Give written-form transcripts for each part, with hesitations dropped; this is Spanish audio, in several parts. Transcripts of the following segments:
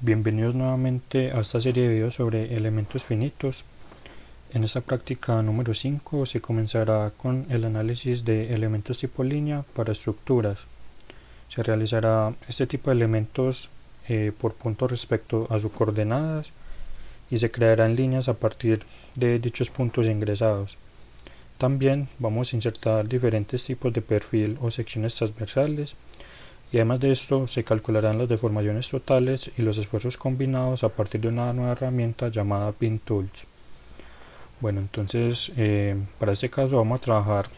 Bienvenidos nuevamente a esta serie de videos sobre elementos finitos. En esta práctica número 5 se comenzará con el análisis de elementos tipo línea para estructuras. Se realizará este tipo de elementos por puntos respecto a sus coordenadas y se crearán líneas a partir de dichos puntos ingresados. También vamos a insertar diferentes tipos de perfil o secciones transversales. Y además de esto, se calcularán las deformaciones totales y los esfuerzos combinados a partir de una nueva herramienta llamada Pin Tools. Bueno, entonces para este caso vamos a trabajar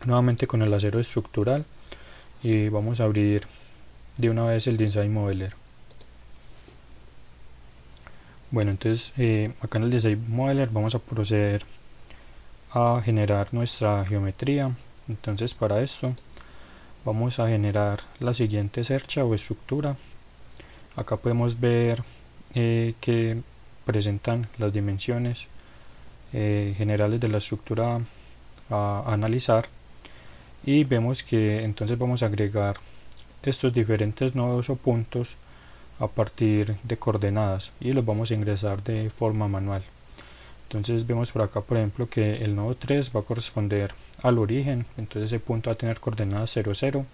nuevamente con el acero estructural y vamos a abrir de una vez el Design Modeler. Bueno, entonces acá en el Design Modeler vamos a proceder a generar nuestra geometría. Entonces para esto vamos a generar la siguiente cercha o estructura. Acá podemos ver que presentan las dimensiones generales de la estructura a analizar, y vemos que entonces vamos a agregar estos diferentes nodos o puntos a partir de coordenadas y los vamos a ingresar de forma manual. Entonces vemos por acá, por ejemplo, que el nodo 3 va a corresponder al origen, entonces ese punto va a tener coordenadas 0, 0,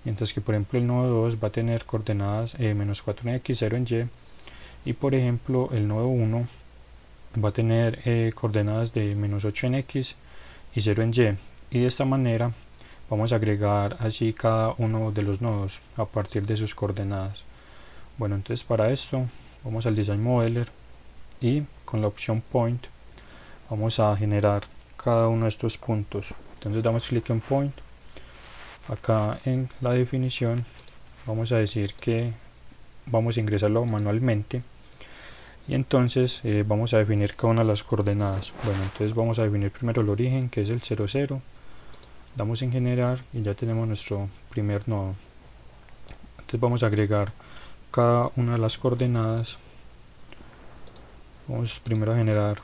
mientras que por ejemplo el nodo 2 va a tener coordenadas menos 4 en x, 0 en y por ejemplo el nodo 1 va a tener coordenadas de menos 8 en x y 0 en y de esta manera vamos a agregar así cada uno de los nodos a partir de sus coordenadas. Bueno, entonces para esto vamos al Design Modeler y con la opción Point vamos a generar cada uno de estos puntos. Entonces damos clic en Point. Acá en la definición vamos a decir que vamos a ingresarlo manualmente y entonces vamos a definir cada una de las coordenadas. Bueno, entonces vamos a definir primero el origen, que es el 0, 0, damos en generar y ya tenemos nuestro primer nodo. Entonces vamos a agregar cada una de las coordenadas. Vamos primero a generar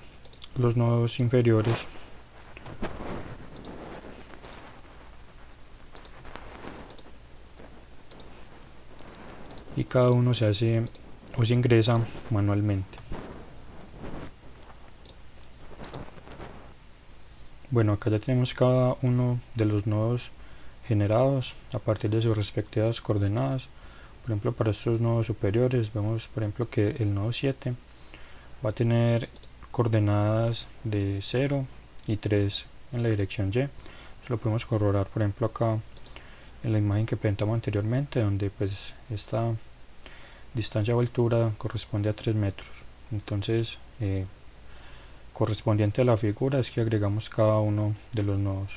los nodos inferiores, y cada uno se hace o se ingresa manualmente. Bueno, acá ya tenemos cada uno de los nodos generados a partir de sus respectivas coordenadas. Por ejemplo, para estos nodos superiores vemos por ejemplo que el nodo 7 va a tener coordenadas de 0 y 3 en la dirección y. Eso lo podemos corroborar por ejemplo acá en la imagen que presentamos anteriormente, donde pues esta distancia o altura corresponde a 3 metros. Entonces correspondiente a la figura es que agregamos cada uno de los nodos.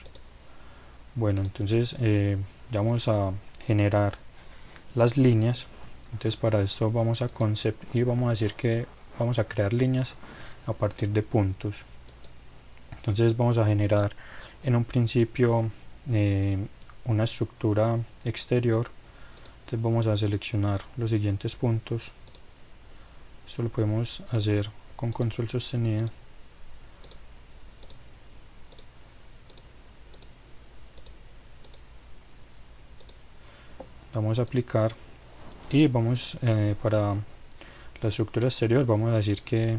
Bueno, entonces ya vamos a generar las líneas. Entonces para esto vamos a Concept y vamos a decir que vamos a crear líneas a partir de puntos. Entonces vamos a generar en un principio una estructura exterior. Entonces vamos a seleccionar los siguientes puntos. Esto lo podemos hacer con control sostenido. Vamos a aplicar y vamos para la estructura exterior vamos a decir que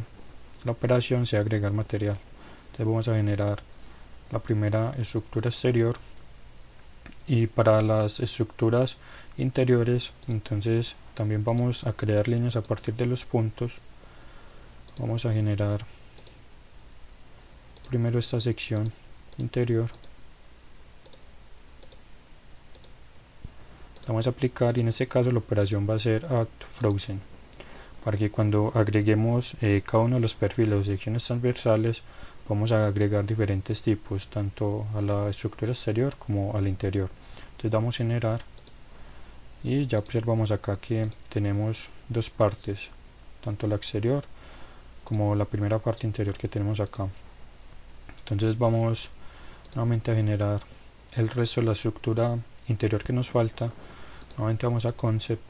la operación sea agregar material. Entonces vamos a generar la primera estructura exterior, y para las estructuras interiores entonces también vamos a crear líneas a partir de los puntos. Vamos a generar primero esta sección interior, vamos a aplicar y en este caso la operación va a ser Add Frozen, para que cuando agreguemos cada uno de los perfiles o secciones transversales vamos a agregar diferentes tipos tanto a la estructura exterior como al interior. Entonces damos generar y ya observamos acá que tenemos dos partes, tanto la exterior como la primera parte interior que tenemos acá. Entonces vamos nuevamente a generar el resto de la estructura interior que nos falta. Nuevamente vamos a Concept,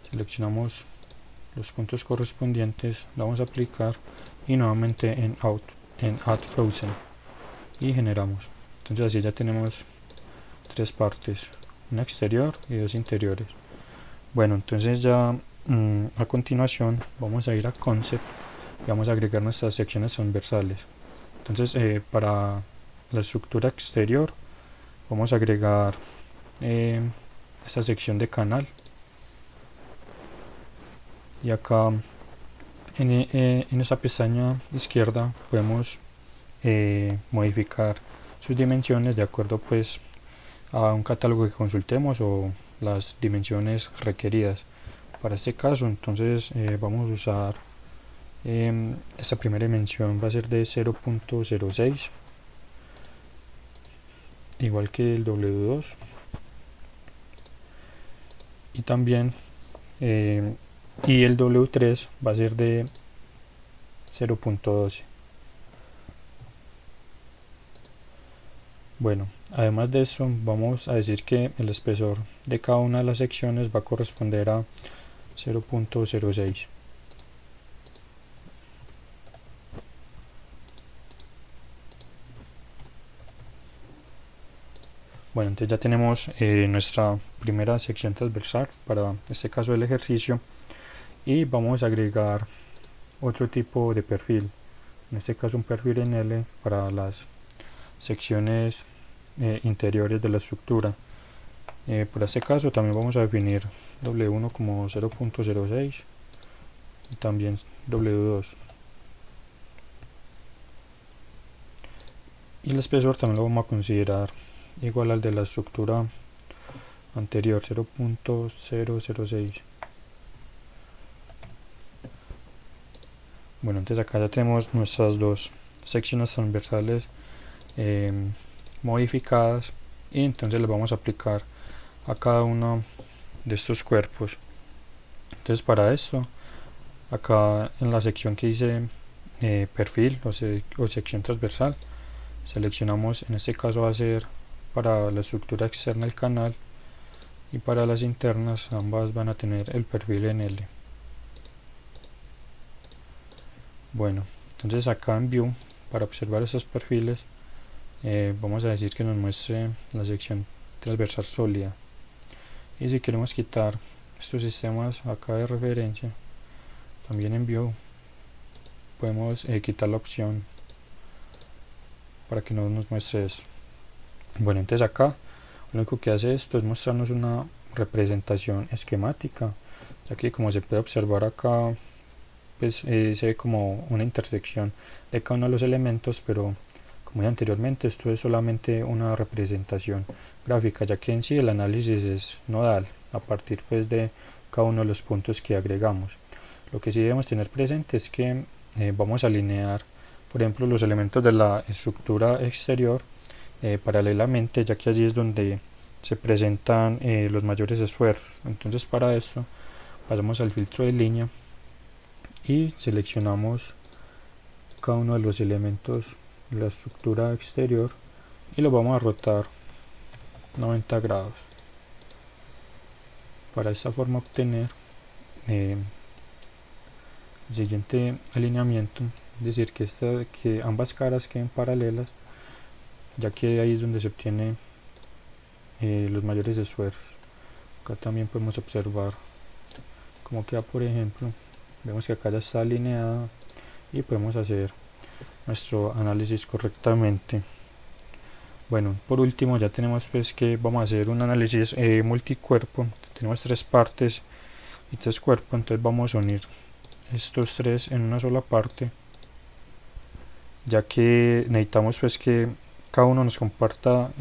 seleccionamos los puntos correspondientes, vamos a aplicar y nuevamente en Add Frozen y generamos. Entonces así ya tenemos tres partes, una exterior y dos interiores. Bueno, entonces ya a continuación vamos a ir a Concept y vamos a agregar nuestras secciones transversales. Entonces para la estructura exterior vamos a agregar esta sección de canal, y acá en esa pestaña izquierda podemos modificar sus dimensiones de acuerdo pues a un catálogo que consultemos o las dimensiones requeridas para este caso. Entonces vamos a usar esta primera dimensión, va a ser de 0.06, igual que el W2, y también y el W3 va a ser de 0.12. Bueno, además de eso vamos a decir que el espesor de cada una de las secciones va a corresponder a 0.06. Bueno, entonces ya tenemos nuestra primera sección transversal para este caso del ejercicio, y vamos a agregar otro tipo de perfil, en este caso un perfil en L para las secciones interiores de la estructura. Por este caso también vamos a definir W1 como 0.06 y también W2, y el espesor también lo vamos a considerar igual al de la estructura anterior, 0.006. Bueno, entonces acá ya tenemos nuestras dos secciones transversales modificadas, y entonces les vamos a aplicar a cada uno de estos cuerpos. Entonces para esto, acá en la sección que dice perfil o sección transversal, seleccionamos, en este caso va a ser para la estructura externa del canal, y para las internas ambas van a tener el perfil en L. Bueno, entonces acá en View, para observar estos perfiles, vamos a decir que nos muestre la sección transversal sólida, y si queremos quitar estos sistemas acá de referencia, también en View podemos quitar la opción para que no nos muestre eso. Bueno, entonces acá lo único que hace esto es mostrarnos una representación esquemática, ya que como se puede observar acá, pues se ve como una intersección de cada uno de los elementos, pero como dije anteriormente, esto es solamente una representación gráfica, ya que en sí el análisis es nodal a partir pues de cada uno de los puntos que agregamos. Lo que sí debemos tener presente es que vamos a alinear, por ejemplo, los elementos de la estructura exterior paralelamente, ya que allí es donde se presentan los mayores esfuerzos. Entonces para esto pasamos al filtro de línea y seleccionamos cada uno de los elementos de la estructura exterior y lo vamos a rotar 90 grados para de esta forma obtener el siguiente alineamiento, es decir, que ambas caras queden paralelas, ya que ahí es donde se obtiene los mayores esfuerzos. Acá también podemos observar cómo queda, por ejemplo, vemos que acá ya está alineada y podemos hacer nuestro análisis correctamente. Bueno, por último ya tenemos pues que vamos a hacer un análisis multicuerpo. Tenemos tres partes y tres cuerpos, entonces vamos a unir estos tres en una sola parte, ya que necesitamos pues que cada uno nos comparta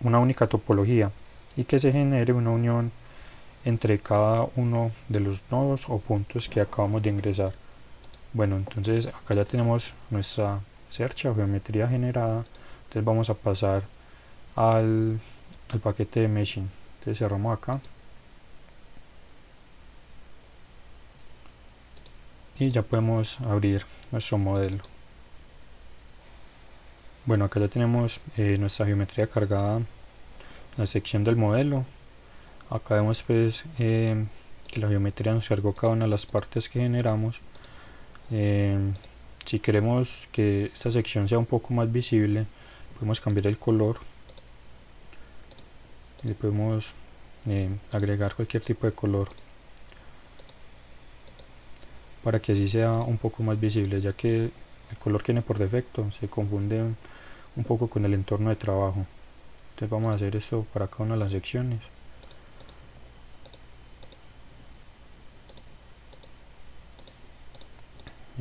una única topología y que se genere una unión entre cada uno de los nodos o puntos que acabamos de ingresar. Bueno, entonces acá ya tenemos nuestra cercha o geometría generada. Entonces vamos a pasar al paquete de meshing. Entonces cerramos acá y ya podemos abrir nuestro modelo. Bueno, acá ya tenemos nuestra geometría cargada en la sección del modelo. Acá vemos pues que la geometría nos cargó cada una de las partes que generamos. Si queremos que esta sección sea un poco más visible, podemos cambiar el color, le podemos agregar cualquier tipo de color para que así sea un poco más visible, ya que el color que viene por defecto se confunde un poco con el entorno de trabajo. Entonces vamos a hacer esto para cada una de las secciones.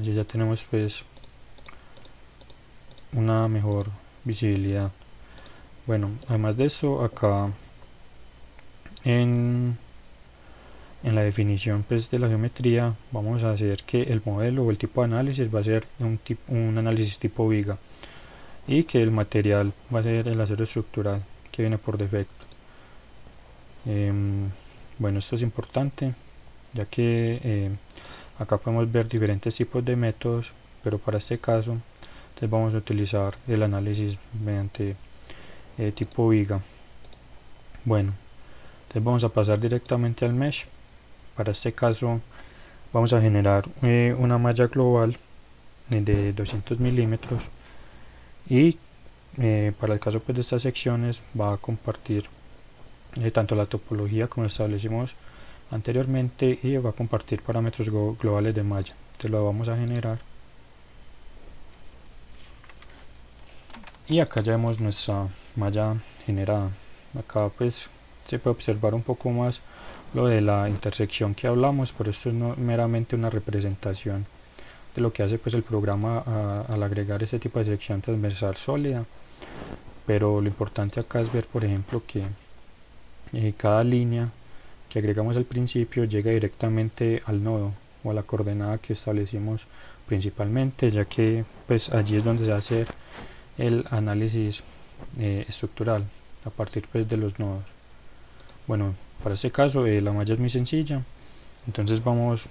Y ya tenemos pues una mejor visibilidad. Bueno, además de esto, acá en la definición pues de la geometría vamos a hacer que el modelo o el tipo de análisis va a ser un análisis tipo viga, y que el material va a ser el acero estructural que viene por defecto. Bueno, esto es importante, ya que acá podemos ver diferentes tipos de métodos, pero para este caso entonces vamos a utilizar el análisis mediante tipo viga. Bueno, entonces vamos a pasar directamente al mesh. Para este caso vamos a generar una malla global de 200 milímetros, y para el caso pues de estas secciones va a compartir tanto la topología como establecimos anteriormente, y va a compartir parámetros globales de malla. Entonces lo vamos a generar, y acá ya vemos nuestra malla generada. Acá pues se puede observar un poco más lo de la intersección que hablamos, pero esto es no meramente una representación de lo que hace pues el programa al agregar este tipo de sección transversal sólida. Pero lo importante acá es ver, por ejemplo, que cada línea que agregamos al principio llega directamente al nodo o a la coordenada que establecimos principalmente, ya que pues allí es donde se hace el análisis estructural a partir pues de los nodos. Bueno, para este caso la malla es muy sencilla, entonces vamos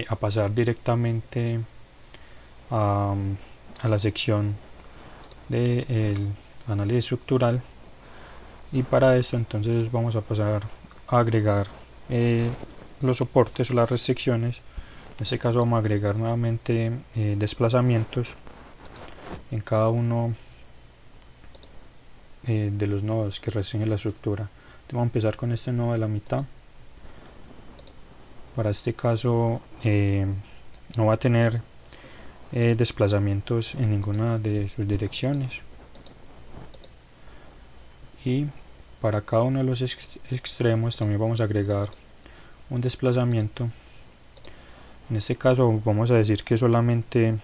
a pasar directamente a la sección del análisis estructural, y para esto entonces vamos a pasar a agregar los soportes o las restricciones. En este caso vamos a agregar nuevamente desplazamientos en cada uno de los nodos que restringen la estructura. Entonces vamos a empezar con este nodo de la mitad. Para este caso no va a tener desplazamientos en ninguna de sus direcciones, y para cada uno de los extremos también vamos a agregar un desplazamiento. En este caso vamos a decir que solamente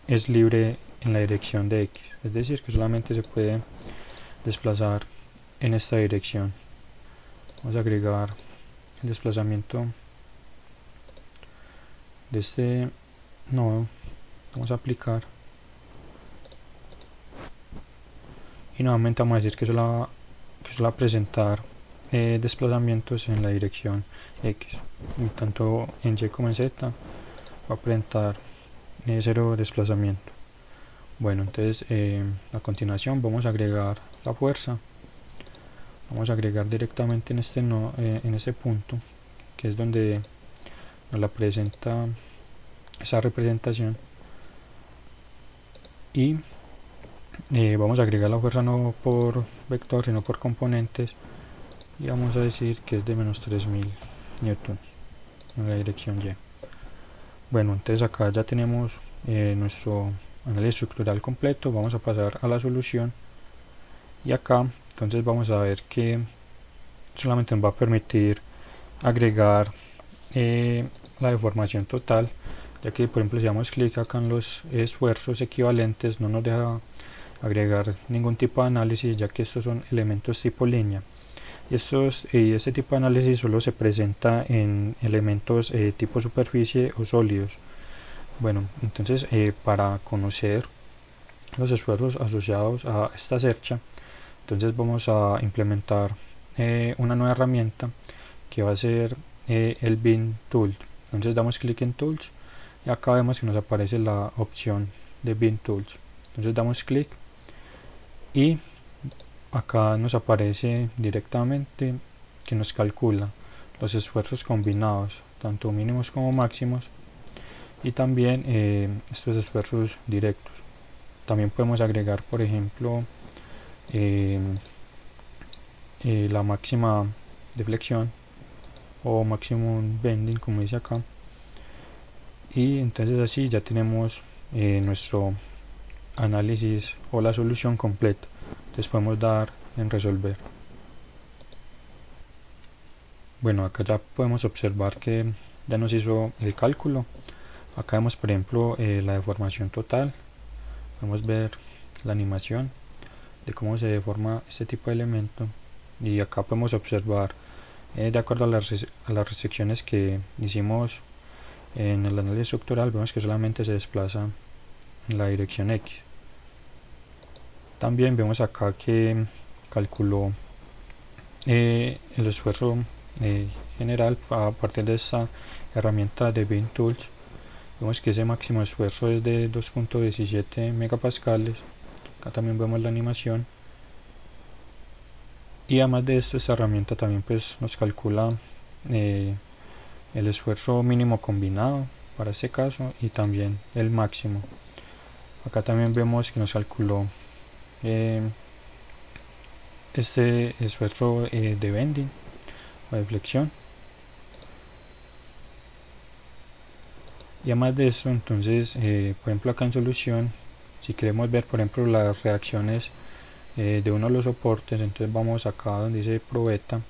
es libre en la dirección de X, es decir, que solamente se puede desplazar en esta dirección. Vamos a agregar el desplazamiento de este nodo, vamos a aplicar, y nuevamente vamos a decir que solo va a presentar desplazamientos en la dirección X, y tanto en Y como en Z va a presentar 0 desplazamiento. Bueno, entonces a continuación vamos a agregar la fuerza. Vamos a agregar directamente en este en este punto, que es donde nos la presenta esa representación, y vamos a agregar la fuerza no por vector sino por componentes, y vamos a decir que es de menos 3000 newton en la dirección Y. Bueno, entonces acá ya tenemos nuestro análisis estructural completo. Vamos a pasar a la solución, y acá entonces vamos a ver que solamente nos va a permitir agregar la deformación total, ya que por ejemplo si damos clic acá en los esfuerzos equivalentes no nos deja agregar ningún tipo de análisis, ya que estos son elementos tipo línea, y este tipo de análisis solo se presenta en elementos tipo superficie o sólidos. Bueno, entonces para conocer los esfuerzos asociados a esta cercha, entonces vamos a implementar una nueva herramienta que va a ser el Bin Tool. Entonces damos clic en Tools, y acá vemos que nos aparece la opción de Bin Tools. Entonces damos clic, y acá nos aparece directamente que nos calcula los esfuerzos combinados, tanto mínimos como máximos, y también estos esfuerzos directos. También podemos agregar, por ejemplo, la máxima flexión o maximum bending, como dice acá. Y entonces así ya tenemos nuestro análisis o la solución completa. Entonces podemos dar en resolver. Bueno, acá ya podemos observar que ya nos hizo el cálculo. Acá vemos, por ejemplo, la deformación total. Podemos ver la animación de cómo se deforma este tipo de elemento. Y acá podemos observar, de acuerdo a las restricciones que hicimos en el análisis estructural, vemos que solamente se desplaza en la dirección X. También vemos acá que calculó el esfuerzo general a partir de esta herramienta de Beam Tools. Vemos que ese máximo esfuerzo es de 2.17 megapascales. Acá también vemos la animación. Y además de esto, esta herramienta también pues nos calcula el esfuerzo mínimo combinado para este caso y también el máximo. Acá también vemos que nos calculó este esfuerzo de bending o de flexión. Y además de esto, entonces, por ejemplo, acá en solución, si queremos ver, por ejemplo, las reacciones de uno de los soportes, entonces vamos acá donde dice probeta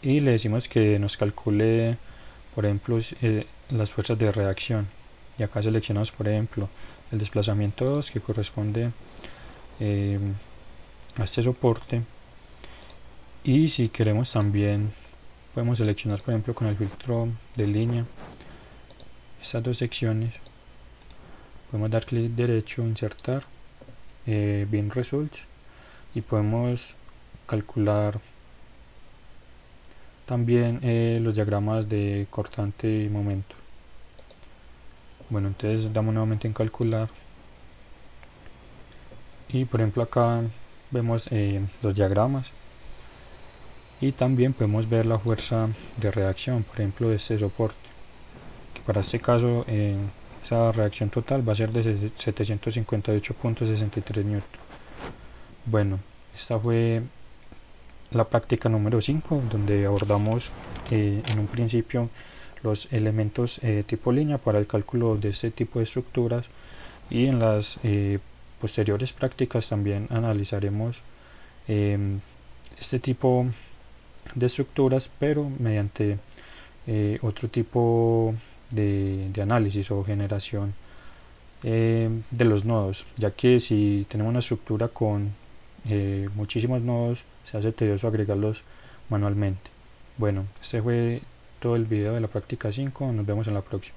y le decimos que nos calcule, por ejemplo, las fuerzas de reacción. Y acá seleccionamos, por ejemplo, el desplazamiento 2 que corresponde a este soporte. Y si queremos también podemos seleccionar, por ejemplo, con el filtro de línea estas dos secciones. Podemos dar clic derecho, insertar Beam Results y podemos calcular también los diagramas de cortante y momento. Bueno, entonces damos nuevamente en calcular y por ejemplo acá vemos los diagramas y también podemos ver la fuerza de reacción, por ejemplo de este soporte, que para este caso esa reacción total va a ser de 758.63 Newton. Bueno, esta fue la práctica número 5, donde abordamos en un principio los elementos tipo línea para el cálculo de este tipo de estructuras, y en las posteriores prácticas también analizaremos este tipo de estructuras, pero mediante otro tipo de análisis o generación de los nodos, ya que si tenemos una estructura con muchísimos nodos se hace tedioso agregarlos manualmente. Bueno, este fue todo el video de la práctica 5, nos vemos en la próxima.